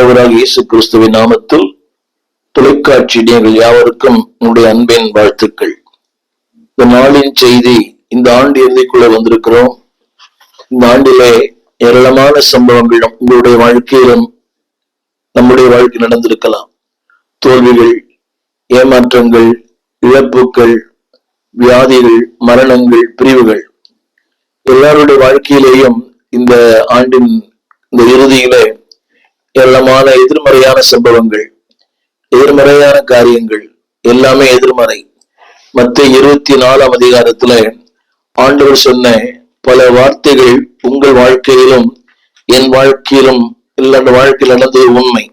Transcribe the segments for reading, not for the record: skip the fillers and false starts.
ஆண்டவராக இயேசு கிறிஸ்துவின் நாமத்தில் தொலைக்காட்சி நீங்கள் யாவருக்கும் உங்களுடைய அன்பின் வாழ்த்துக்கள். இந்த நாளின் செய்தி, இந்த ஆண்டு எல்லைக்குள்ள வந்திருக்கிறோம். இந்த ஆண்டிலே ஏராளமான சம்பவங்கள் உங்களுடைய வாழ்க்கையிலும் நம்முடைய வாழ்க்கை நடந்திருக்கலாம். தோல்விகள், ஏமாற்றங்கள், இழப்புகள், வியாதிகள், மரணங்கள், பிரிவுகள் எல்லாருடைய வாழ்க்கையிலேயும் இந்த ஆண்டின் இந்த இறுதியிலே ஏராளமான எதிர்மறையான சம்பவங்கள், எதிர்மறையான காரியங்கள், எல்லாமே எதிர்மறை. மத்தேயு 24ஆம் அதிகாரத்துல ஆண்டவர் சொன்ன பல வார்த்தைகள் உங்கள் வாழ்க்கையிலும் என் வாழ்க்கையிலும் இல்ல வாழ்க்கையில் நடந்தது உண்மை.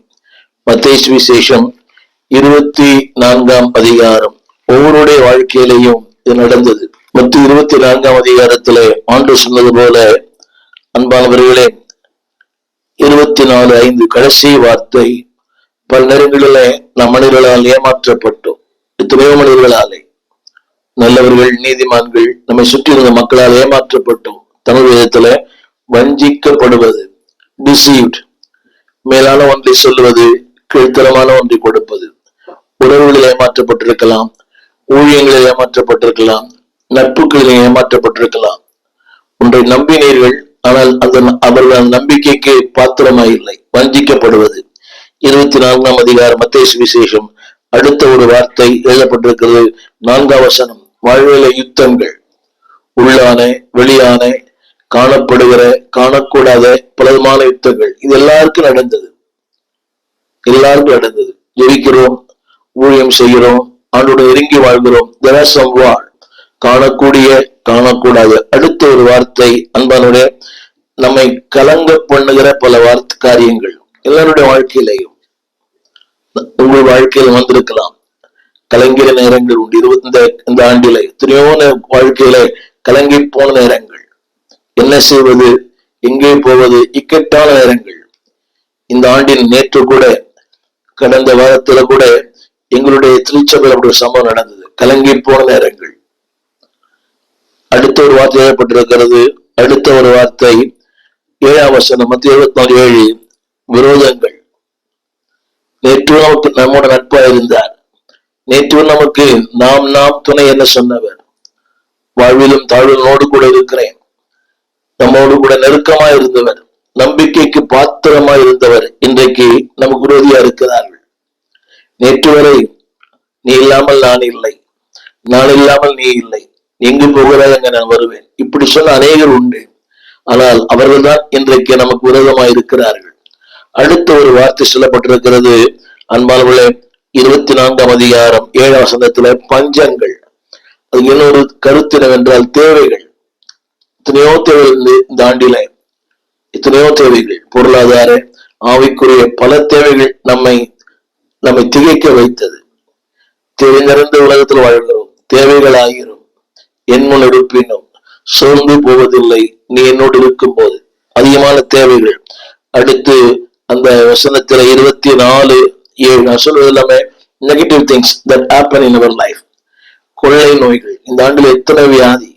மத்தேயு சுவிசேஷம் 24ஆம் அதிகாரம் ஒவ்வொருடைய வாழ்க்கையிலையும் இது நடந்தது. மத்தேயு 24ஆம் அதிகாரத்துல ஆண்டவர் சொன்னது போல, அன்பானவர்களே, 24:5 கடைசி வார்த்தை, பல நேரங்களிலே நம் மனிதர்களால் ஏமாற்றப்பட்டோம். எத்தனையோ மனிதர்களாலே, நல்லவர்கள், நீதிமான்கள், நம்மை சுற்றி இருந்த மக்களால் ஏமாற்றப்பட்டோம். தமிழ் விதத்துல வஞ்சிக்கப்படுவது, டிசீவ்ட், மேலான ஒன்றை சொல்லுவது, கீழ்த்தரமான ஒன்றை கொடுப்பது. உறவுகளில் ஏமாற்றப்பட்டிருக்கலாம், ஊழியங்களில் ஏமாற்றப்பட்டிருக்கலாம், நட்புகளில் ஏமாற்றப்பட்டிருக்கலாம். ஒன்றை நம்பினீர்கள், ஆனால் அந்த அவர்கள் நம்பிக்கைக்கு பாத்திரமாயில்லை, வஞ்சிக்கப்படுவது. 24ஆம் அதிகாரம் மத்தேயு சுவிசேஷம் அடுத்த ஒரு வார்த்தை எழுதப்பட்டிருக்கிறது. 4ஆம் வசனம், வாழ்வில யுத்தங்கள், உள்ளான வெளியான, காணப்படுகிற காணக்கூடாத பலவிதமான யுத்தங்கள், இது எல்லாருக்கும் நடந்தது. எல்லாருக்கும் நடந்தது. ஜெயிக்கிறோம், ஊழியம் செய்கிறோம், ஆண்டோட நெருங்கி வாழ்கிறோம். வாழ் காணக்கூடிய காணக்கூடாது. அடுத்த ஒரு வார்த்தை, அன்பானுடைய நம்மை கலங்க பண்ணுகிற பல வார்த்தை காரியங்கள் எல்லாருடைய வாழ்க்கையிலையும் உங்கள் வாழ்க்கையில வந்திருக்கலாம். கலங்கிற நேரங்கள் உண்டு. இந்த ஆண்டில எத்தனையோ வாழ்க்கையில கலங்கி போன நேரங்கள், என்ன செய்வது, எங்கே போவது, இக்கட்டான நேரங்கள். இந்த ஆண்டின் நேற்று கூட, கடந்த வாரத்துல கூட எங்களுடைய திருச்சபையில் அப்படி ஒரு சம்பவம் நடந்தது. கலங்கி போன நேரங்கள். அடுத்த ஒரு வார்த்தை எழுதப்பட்டிருக்கிறது. அடுத்த ஒரு வார்த்தை 7ஆம் வசனம், மத்தேயு 24:7, விரோதங்கள். நேற்று நமக்கு நம்மோட நட்பா இருந்தார். நேற்று நமக்கு நாம் துணை என்ன சொன்னவர். வாழ்விலும் தாழ்விலோடு கூட இருக்கிறேன், நம்மோடு கூட நெருக்கமா இருந்தவர், நம்பிக்கைக்கு பாத்திரமா இருந்தவர், இன்றைக்கு நமக்கு விரோதியா இருக்கிறார்கள். நேற்று வரை நீ இல்லாமல் நான் இல்லை, நான் இல்லாமல் நீ இல்லை, எங்கு போகிறாய் அங்க நான் வருவேன், இப்படி சொன்ன அநேகர் உண்டு. ஆனால் அவர்கள் தான் இன்றைக்கு நமக்கு விரோதமாக இருக்கிறார்கள். அடுத்த ஒரு வார்த்தை சொல்லப்பட்டிருக்கிறது. அன்பானவர்களே, 24ஆம் அதிகாரம் 7ஆம் வசனத்துல பஞ்சங்கள். அது இன்னொரு கருத்து என்னவென்றால் தேவைகள். எத்தனையோ தேவைகள் இந்த ஆண்டில, எத்தனையோ தேவைகள், பொருளாதார, ஆவிக்குரிய பல தேவைகள் நம்மை திகைக்க வைத்தது. தேவை நிறைந்த உலகத்தில் வாழ்கிறோம். தேவைகள் ஆகிறோம். என் முன் எடுப்பினும் சோர்ந்து போவதில்லை நீ என்னோடு இருக்கும் போது. அதிகமான தேவைகள். அடுத்து அந்த வசனத்துல 24:7 நான் சொல்வது எல்லாமே negative things that happen in our life. கொள்ளை நோய்கள். இந்த ஆண்டுல எத்தனை வியாதி,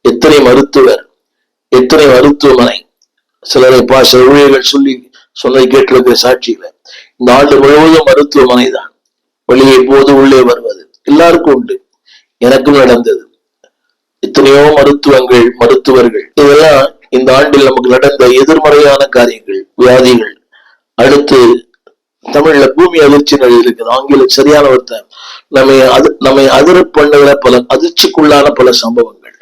எத்தனை மருத்துவர், எத்தனை மருத்துவமனை. சிலரை சில ஊழியர்கள் சொன்னதை கேட்டிருக்கிற சாட்சியில, இந்த ஆண்டு முழுவதும் மருத்துவமனை தான். வெளியே போது உள்ளே வருவது எல்லாருக்கும் உண்டு. எனக்கும் நடந்தது. எத்தனையோ மருத்துவர்கள், இதெல்லாம் இந்த ஆண்டில் நமக்கு நடந்த எதிர்மறையான காரியங்கள், வியாதிகள். அடுத்து தமிழ்ல பூமி அதிர்ச்சி இருக்குது. ஆங்கில சரியான ஒருத்தர் நம்மை அதிர பண்ணுகிற பல அதிர்ச்சிக்குள்ளான பல சம்பவங்கள்.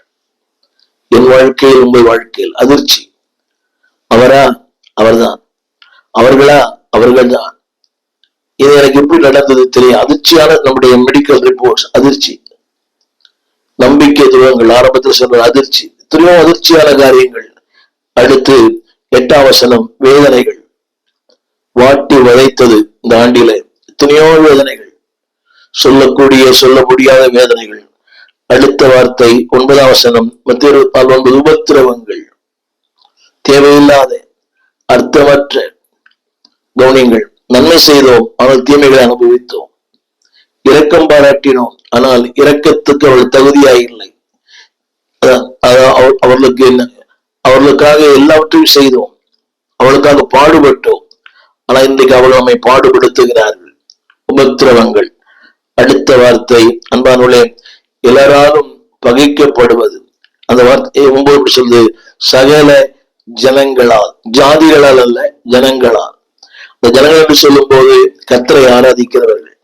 என் வாழ்க்கையில், உங்கள் வாழ்க்கையில் அதிர்ச்சி. அவரா, அவர்தான், அவர்களா, அவர்கள் தான். இது எனக்கு எப்படி நடந்தது தெரியும். அதிர்ச்சியான நம்முடைய மெடிக்கல் ரிப்போர்ட்ஸ், அதிர்ச்சி. நம்பிக்கை துவங்கள் ஆரம்பத்தில் சொன்ன அதிர்ச்சி, எத்தனையோ அதிர்ச்சியான காரியங்கள். அடுத்து 8ஆம் வசனம், வேதனைகள். வாட்டி வதைத்தது இந்த ஆண்டில எத்தனையோ வேதனைகள், சொல்ல முடியாத வேதனைகள். அடுத்த வார்த்தை 9ஆம் வசனம், மத்தேயு 24:9, உபத்திரவங்கள். தேவையில்லாத, அர்த்தமற்ற. கவனிங்கள், நன்மை செய்தோம் ஆனால் தீமைகளை அனுபவித்தோம். இரக்கம் பாராட்டினோம் ஆனால் இரக்கத்துக்கு அவள் தகுதியாயில்லை. அவர்களுக்காக எல்லாவற்றையும் செய்தோம், அவளுக்காக பாடுபட்டோம், ஆனா இன்றைக்கு அவர்கள் நம்மை பாடுபடுத்துகிறார்கள். உபத்திரவங்கள். அடுத்த வார்த்தை அன்பானவர்களே, எல்லாராலும் பகைக்கப்படுவது. அந்த வார்த்தை 9 சொல்லுது, சகல ஜனங்களால், ஜாதிகளால் அல்ல, ஜனங்களால். இந்த ஜனங்கள் என்று சொல்லும் போது கர்த்தரை ஆராதிக்கிறவர்கள்,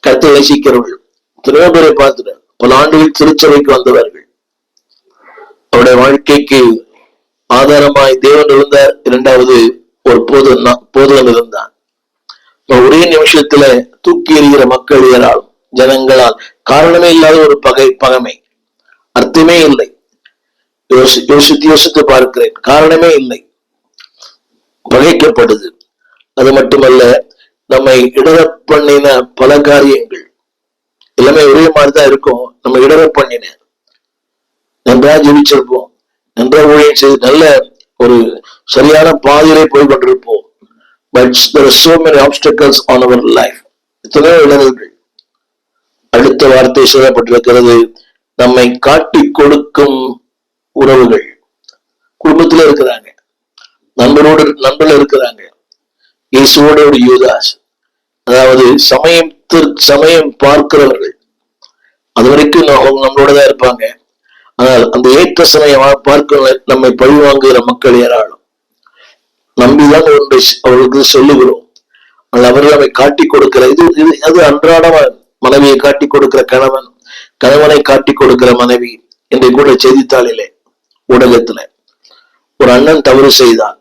கர்த்தரை நேசிக்கிறவர்கள். எத்தனையோ பேரை பார்த்துட்டேன். பல ஆண்டுகள் திருச்சபைக்கு வந்தவர்கள். அவருடைய வாழ்க்கைக்கு ஆதாரமாய் தேவன் இருந்தார். இரண்டாவது ஒரு போதகன் இருந்தான். ஒரே நிமிஷத்துல தூக்கி எறிகிற மக்கள் ஏராளம். ஜனங்களால் காரணமே இல்லாத ஒரு பகைமை, அர்த்தமே இல்லை. யோசித்து பார்க்கிறேன், காரணமே இல்லை, பகைக்கப்படுது. அது மட்டுமல்ல, நம்மை இடர பண்ணின பல காரியங்கள் எல்லாமே ஒரே மாதிரிதான் இருக்கும். நம்ம இடர பண்ணின நன்றா ஜெபிச்சிருப்போம், நன்றா ஊழியம் செய்து நல்ல ஒரு சரியான பாதையிலே போய் கொண்டிருப்போம். But there are so many obstacles on our life. எத்தனையோ இடர்கள். அடுத்த வார்த்தை சொல்லப்பட்டிருக்கிறது, நம்மை காட்டி கொடுக்கும் உறவுகள். குடும்பத்துல இருக்கிறாங்க, நண்பர்கள் இருக்கிறாங்க. இயேசுவோட ஒரு யூதாஸ், அதாவது சமயம் பார்க்கிறவர்கள். அது வரைக்கும் நம்மளோட தான் இருப்பாங்க. ஆனால் அந்த ஏற்ற சமயம் பார்க்க நம்மை பழிவாங்குகிற மக்கள் ஏராளம். நம்பிதான் ஒன்றை அவர்களுக்கு சொல்லுகிறோம், அவர்கள் நம்மை காட்டி கொடுக்கிற அது அன்றாட மனைவியை காட்டி கொடுக்கிற கணவன், கணவனை காட்டி கொடுக்கிற மனைவி. இன்றைக்கு கூட செய்தித்தாளிலே ஊடகத்துல ஒரு அண்ணன் தவறு செய்தான்,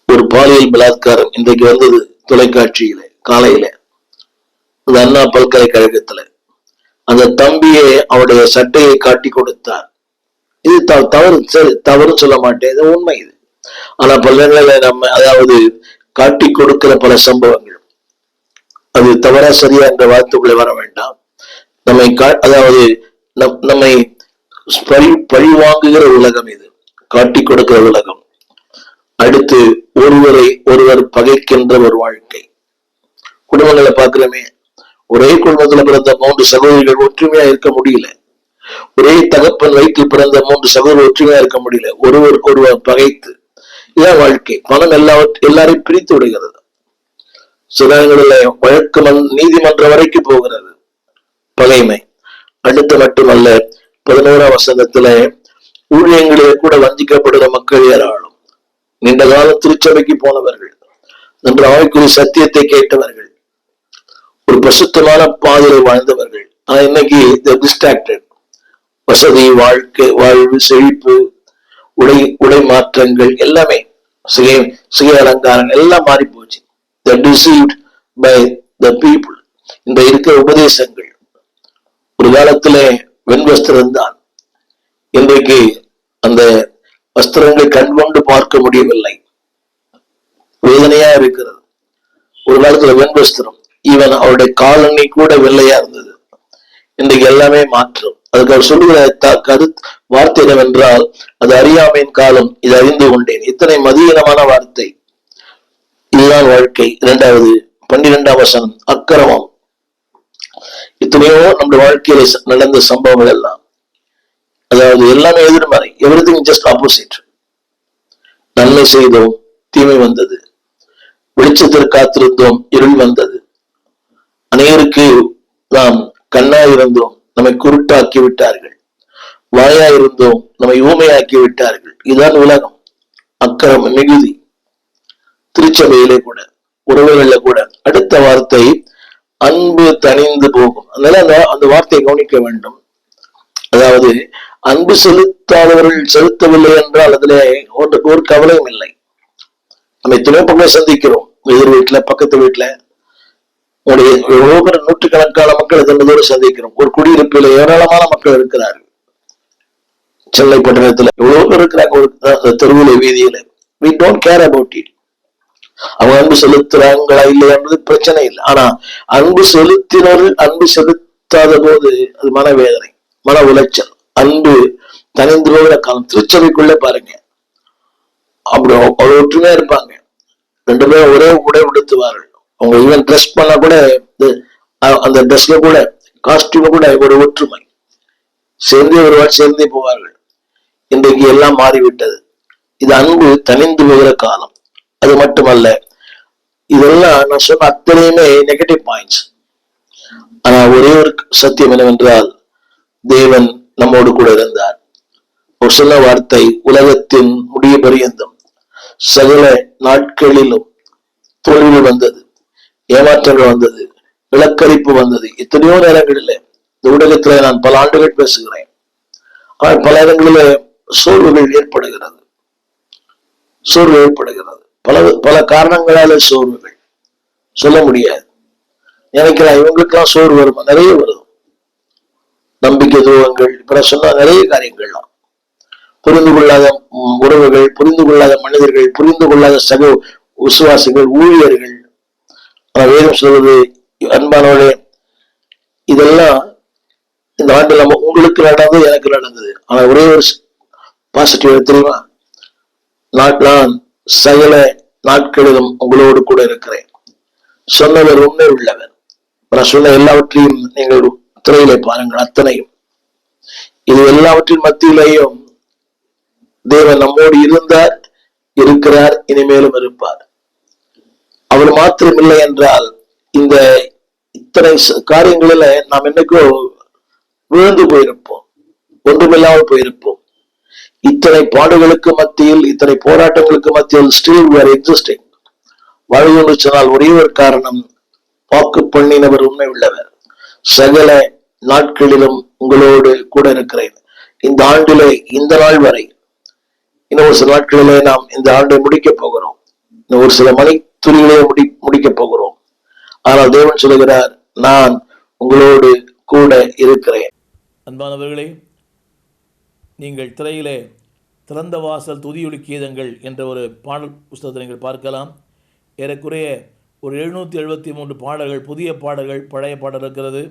ஒரு பாலியல் பலாத்காரம் இன்றைக்கு வந்தது தொலைக்காட்சியில காலையில, அந்த அண்ணா பல்கலைக்கழகத்துல. அந்த தம்பியை அவருடைய சட்டையை காட்டி கொடுத்தார். இது தவறு, சரி தவறுன்னு சொல்ல மாட்டேன், இது உண்மை. இது ஆனா பல்கலைல நம்ம அதாவது காட்டி கொடுக்கிற பல சம்பவங்கள், அது தவறா சரியா என்ற வார்த்தைக்குள்ளே வர வேண்டாம். அதாவது நம்மை பழி வாங்குகிற உலகம் இது, காட்டி கொடுக்கிற உலகம். அடுத்து ஒருவரை ஒருவர் பகைக்கின்ற ஒரு வாழ்க்கை. குடும்பங்களை பார்க்கிறோமே, ஒரே குடும்பத்துல பிறந்த 3 சகோதரிகள் ஒற்றுமையா இருக்க முடியல. ஒரே தகப்பன் வயிற்றில் பிறந்த 3 சகோதரர் ஒற்றுமையா இருக்க முடியல, ஒருவர் பகைத்து. இதான் வாழ்க்கை. பணம் எல்லாரையும் பிரித்து விடுகிறது. சில வழக்கு நீதிமன்றம் வரைக்கும் போகிறது பகைமை. அடுத்து மட்டுமல்ல, 11ஆம் வசனத்துல ஊழியங்களிலே கூட வஞ்சிக்கப்படுகிற மக்கள் ஏராளம். நீண்ட காலம் திருச்சபைக்கு போனவர்கள், என்ற ஆய்க்குரிய சத்தியத்தை கேட்டவர்கள், ஒரு பிரசுத்தமான பாதையை வாழ்ந்தவர்கள். ஆனா இன்னைக்கு டிஸ்ட்ராக்டட். வசதி, வாழ்வு, செழிப்பு, உடை மாற்றங்கள் எல்லாமே, சுய அலங்காரம் எல்லாம் மாறி போச்சு. Deceived by the people. இந்த இருக்கிற உபதேசங்கள். ஒரு காலத்திலே வெண்வஸ்திரம் தான், இன்றைக்கு அந்த வஸ்திரங்களை கண்கொண்டு பார்க்க முடியவில்லை, வேதனையா இருக்கிறது. ஒரு காலத்துல வெண்வஸ்திரம், ஈவன் அவருடைய காலணி கூட வெள்ளையா இருந்தது. இன்றைக்கு எல்லாமே மாற்றம். அதுக்கு அவர் சொல்லுகிற வார்த்தை என்னவென்றால், அது அறியாமையின் காலம், இது அறிந்து கொண்டேன். இத்தனை மதியீனமான வார்த்தை. இதுதான் வாழ்க்கை. 12ஆம் வசனம், அக்கிரமம். இத்தனையோ நம்முடைய வாழ்க்கையில நடந்த சம்பவங்கள் எல்லாம், அதாவது எல்லாமே எதிர்மறை. Everything just opposite. நன்மை செய்தோம், தீமை வந்தது. வெளிச்சத்திற்கு காத்திருந்தோம், இருள் வந்தது. அநேகருக்கு நாம் கண்ணாய் இருந்தோம், நம்மை குருட்டாக்கி விட்டார்கள். வாயா இருந்தோம், நம்மை ஊமையாக்கி விட்டார்கள். இதுதான் உலகம். அக்கிரம மிகுதி. திருச்சபையிலே கூட, உறவுகளில கூட. அடுத்த வார்த்தை, அன்பு தணிந்து போகும். அதனால அந்த வார்த்தையை கவனிக்க வேண்டும். அதாவது அன்பு செலுத்தவில்லை என்றால் அதுல ஒரு கவலையும் இல்லை. நம்ம எத்தனையோ பக்கம் சந்திக்கிறோம், எதிர் வீட்டுல, பக்கத்து வீட்டுல, எவ்வளவு பேர், நூற்றுக்கணக்கான மக்கள் இதனதோடு சந்திக்கிறோம். ஒரு குடியிருப்பில ஏராளமான மக்கள் இருக்கிறார்கள். சென்னை பட்டணத்துல எவ்வளவு பேர் இருக்கிறாங்க, ஒரு தெருவில, வீதியில. We don't care about it. அவங்க அன்பு செலுத்துறாங்களா இல்லையா என்பது பிரச்சனை இல்லை. ஆனா அன்பு செலுத்தினவர்கள் அன்பு செலுத்தாத போது அது மனவேதனை, மன உளைச்சல். அன்பு தனிந்து போகிற காலம். திருச்சபைக்குள்ள பாருங்க, அப்படி அவ்வளவு ஒற்றுமையா இருப்பாங்க. 2 பேரும் ஒரே உடை உடுத்துவார்கள். அவங்க ஈவன் ட்ரெஸ் பண்ணா கூட, அந்த ட்ரெஸ்ல கூட, காஸ்டியூம் கூட ஒரு ஒற்றுமை. சேர்ந்தே வருவார், சேர்ந்தே போவார்கள். இன்றைக்கு எல்லாம் மாறிவிட்டது. இது அன்பு தனிந்து போகிற காலம். அது மட்டுமல்ல, இதெல்லாம் நான் சொன்ன அத்தனையுமே நெகட்டிவ் பாயிண்ட்ஸ். ஆனா ஒரே ஒரு சத்தியம் என்னவென்றால், தேவன் நம்மோடு கூட இருந்தார். ஒரு சொன்ன வார்த்தை, உலகத்தின் முடிய பரியந்தம் சகல நாட்களிலும் தோல்வி வந்தது, ஏமாற்றங்கள் வந்தது, விளக்கரிப்பு வந்தது. எத்தனையோ நேரங்களில் இந்த ஊடகத்துல நான் பல ஆண்டுகள் பேசுகிறேன். ஆனால் பல இடங்களில சோர்வுகள் ஏற்படுகிறது. பல பல காரணங்களால சோர்வுகள் சொல்ல முடியாது. நினைக்கிறேன் இவங்களுக்கெல்லாம் சோர்வு வருமா? நிறைய வரும். நம்பிக்கை துரோகங்கள், இப்ப சொன்னா நிறைய காரியங்கள்லாம். புரிந்து கொள்ளாத உறவுகள், புரிந்து கொள்ளாத மனிதர்கள், புரிந்து கொள்ளாத சக விசுவாசிகள், ஊழியர்கள். வேதம் சொல்வது, அன்பானவர்களே, இதெல்லாம் இந்த ஆண்டு நம்ம உங்களுக்கு நடந்தது, எனக்கு நடந்தது. ஆனா ஒரே ஒரு பாசிட்டிவ் தெரியுமா? நான் சகல நாட்களிலும் உங்களோடு கூட இருக்கிறேன். சொன்னவர் உண்மை உள்ளவர். நான் சொன்ன எல்லாவற்றையும் நீங்கள் திரையிலே பாருங்கள், அத்தனையும். இது எல்லாவற்றின் மத்தியிலேயும் தேவன் நம்மோடு இருந்தார், இருக்கிறார், இனிமேலும் இருப்பார். அவர் மாத்திரம் இல்லை என்றால் இந்த இத்தனை காரியங்களில நாம் என்னைக்கோ விழுந்து போயிருப்போம், ஒன்றுமில்லாமல் போயிருப்போம். இத்தனை பாடுகளுக்கு மத்தியில், இத்தனை போராட்டங்களுக்கு மத்தியில் ஸ்டில் we are existing. வாழ்வு சொன்னால் ஒரே ஒரு காரணம், வாக்கு பண்ணினவர் உண்மை உள்ளவர். சகல நாட்களிலும் உங்களோடு கூட இருக்கிறேன். இந்த ஆண்டிலே, இந்த நாள் வரை, இன்னும் ஒரு சில நாட்களிலே நாம் இந்த ஆண்டை முடிக்க போகிறோம். இன்னும் ஒரு சில மணி துளிகளே முடிக்க போகிறோம். ஆனால் தேவன் சொல்லுகிறார், நான் உங்களோடு கூட இருக்கிறேன். அன்பானவர்களே, நீங்கள் திரையிலே திறந்த வாசல் துதியொலி கீதங்கள் என்ற ஒரு பாடல் புஸ்தகத்தை நீங்கள் பார்க்கலாம். ஏறக்குறைய ஒரு 773 பாடல்கள், புதிய பாடல்கள், பழைய பாடல் இருக்கிறது.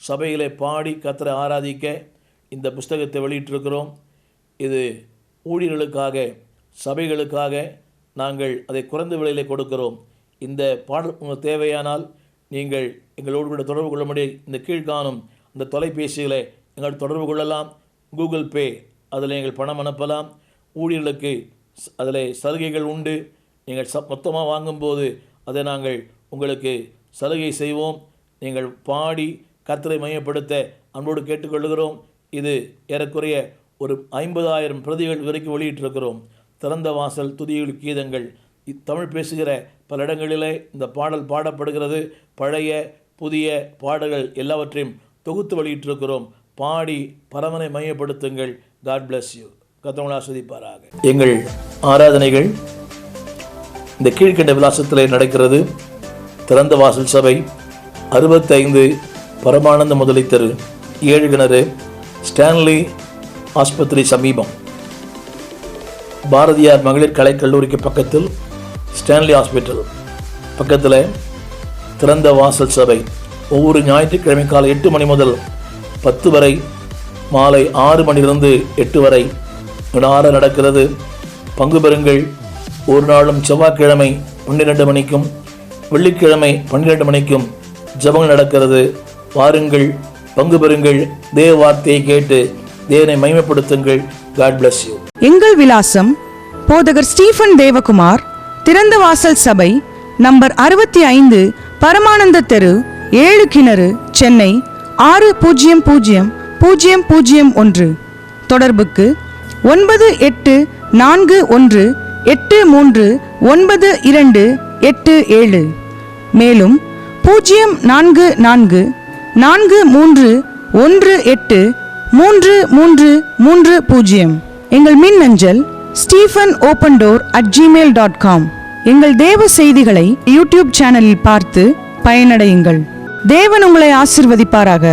சபையிலே பாடி கர்த்தரை ஆராதிக்க இந்த புஸ்தகத்தை வெளியிட்டிருக்கிறோம். இது ஊழியர்களுக்காக, சபைகளுக்காக நாங்கள் அதை குறைந்த விலையிலே கொடுக்கிறோம். இந்த பாடல் உங்களுக்கு தேவையானால் நீங்கள் எங்களோடு கூட தொடர்பு கொள்ள முடியும். இந்த கீழ்காணும் இந்த தொலைபேசிகளை எங்கள் தொடர்பு கொள்ளலாம். கூகுள் பே, அதில் எங்கள் பணம் அனுப்பலாம். ஊழியர்களுக்கு அதில் சலுகைகள் உண்டு. நீங்கள் மொத்தமாக வாங்கும்போது அதை நாங்கள் உங்களுக்கு சலுகை செய்வோம். நீங்கள் பாடி கர்த்தரை மையப்படுத்த அன்போடு கேட்டுக்கொள்கிறோம். இது ஏறக்குறைய ஒரு 50,000 பிரதிகள் வரைக்கும் வெளியிட்டிருக்கிறோம். திறந்த வாசல் துதியொலி கீதங்கள். தமிழ் பேசுகிற பல இடங்களிலே இந்த பாடல் பாடப்படுகிறது. பழைய புதிய பாடல்கள் எல்லாவற்றையும் தொகுத்து வெளியிட்டிருக்கிறோம். பாடி பரமனை மையப்படுத்துங்கள். God bless you. கர்த்தர் ஆசீர்வதிப்பாராக. எங்கள் ஆராதனைகள் இந்த கீழ்கண்ட விலாசத்திலே நடக்கிறது. திறந்த வாசல் சபை, 65 பரமானந்த முதலை தெரு, 7 கிணறு, ஸ்டான்லி ஆஸ்பத்திரி சமீபம். பாரதியார் மகளிர் கலைக்கல்லூரிக்கு பக்கத்தில் ஸ்டான்லி ஹாஸ்பிட்டல் பக்கத்தில் திறந்த வாசல் சபை. ஒவ்வொரு ஞாயிற்றுக்கிழமை காலை 8 மணி முதல் 10 வரை, மாலை 6 மணிலிருந்து 8 வரை விடார நடக்கிறது. பங்கு பெறுங்கள். ஒரு நாளும் செவ்வாய்க்கிழமை 12 மணிக்கும் வெள்ளிக்கிழமை 12 மணிக்கும் ஜெபங்கள் நடக்கிறது. வாருங்கள், பங்கு பெறுங்கள், தேவ வார்த்தையை கேட்டு தேவனை மகிமைப்படுத்துங்கள். God bless you. எங்கள் விலாசம் போதகர் ஸ்டீஃபன் தேவகுமார், திறந்த வாசல் சபை, நம்பர் 65 பரமானந்த தெரு, 7 கிணறு, சென்னை 600001. தொடர்புக்கு 9841839287. மேலும் 0444318330. எங்கள் மின்னஞ்சல் stephenopendor@gmail.com. எங்கள் தேவ செய்திகளை யூடியூப் சேனலில் பார்த்து பயனடையுங்கள். தேவன் உங்களை ஆசீர்வதிப்பாராக.